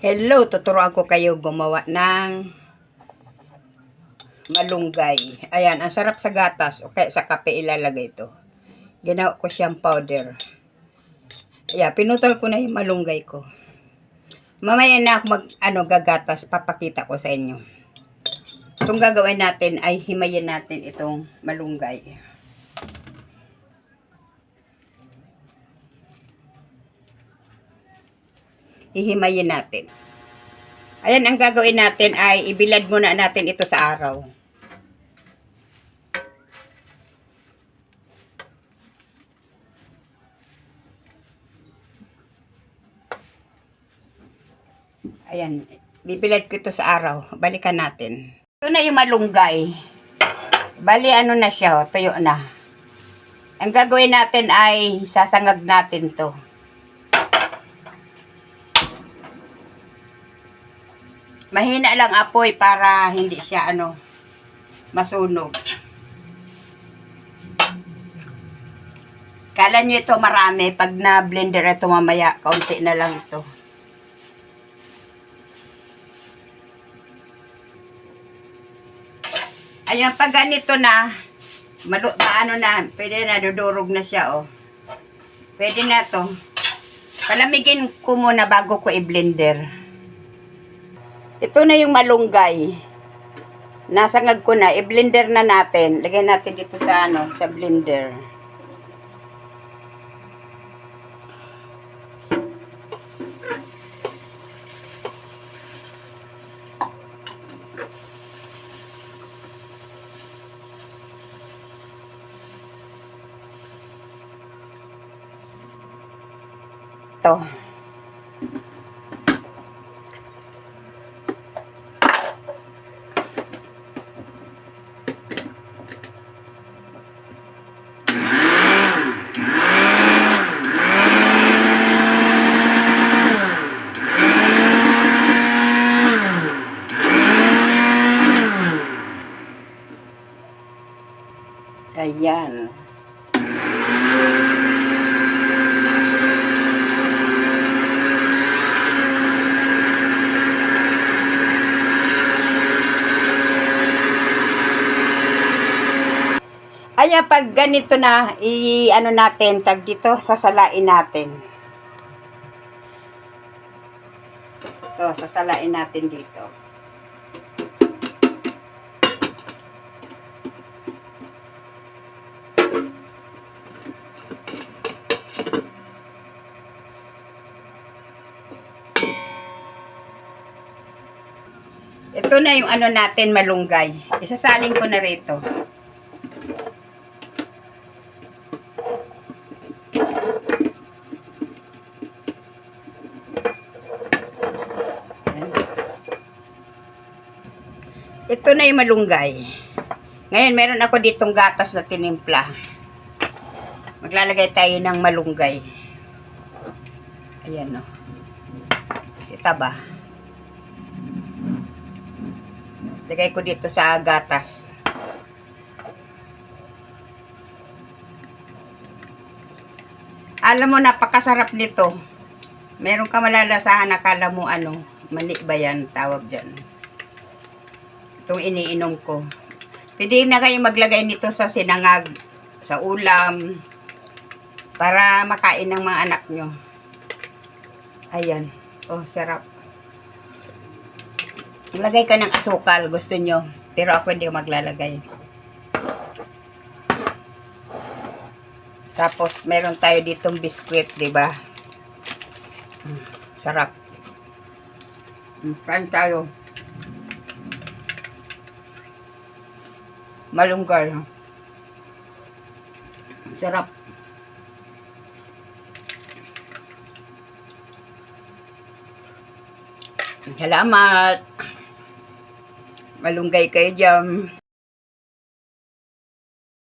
Hello, tuturuan ko kayo gumawa ng malunggay. Ayan, ang sarap sa gatas o kaya sa kape ilalagay ito. Ginawa ko siyang powder. Ayan, pinutol ko na yung malunggay ko. Mamaya na ako gagatas, papakita ko sa inyo. Itong gagawin natin ay himayin natin itong malunggay. Hihimayin natin. Ayan, ang gagawin natin ay ibilad muna natin ito sa araw. Ayan, bibilad ko ito sa araw. Balikan natin. Ito na yung malunggay. Bali, ano na siya, tuyo na. Ang gagawin natin ay sasangag natin to. Mahina lang apoy para hindi siya masunog. Kala nyo ito marami. Pag na-blender ito mamaya, kaunti na lang ito. Ayan, pag ganito na, pwede na, dudurog na siya, oh. Pwede na to. Palamigin ko muna bago ko i-blender. Ito na yung malunggay. Nasangag ko na, i-blender na natin. Lagay natin dito sa sa blender. To. Ayan. Ayan, pag ganito na, natin, tag dito, sasalain natin. Ito, sasalain natin dito. Ito na yung natin, malunggay. Isasalin ko na rito. Ito na yung malunggay. Ngayon, meron ako ditong gatas na tinimpla. Maglalagay tayo ng malunggay. Ayan, no. Kita ba? Lagay ko dito sa gatas. Alam mo, napakasarap nito. Meron ka malalasahan, akala mo mani ba yan, tawag dyan. Itong iniinom ko. Pwede na kayo maglagay nito sa sinangag, sa ulam, para makain ng mga anak nyo. Ayan. Oh, sarap. Maglagay ka ng asukal, gusto nyo. Pero ako hindi ko maglalagay. Tapos, meron tayo ditong biskwit, diba? Sarap. Kain tayo. Malunggay. Sarap. Salamat. Malunggay kayo dyan.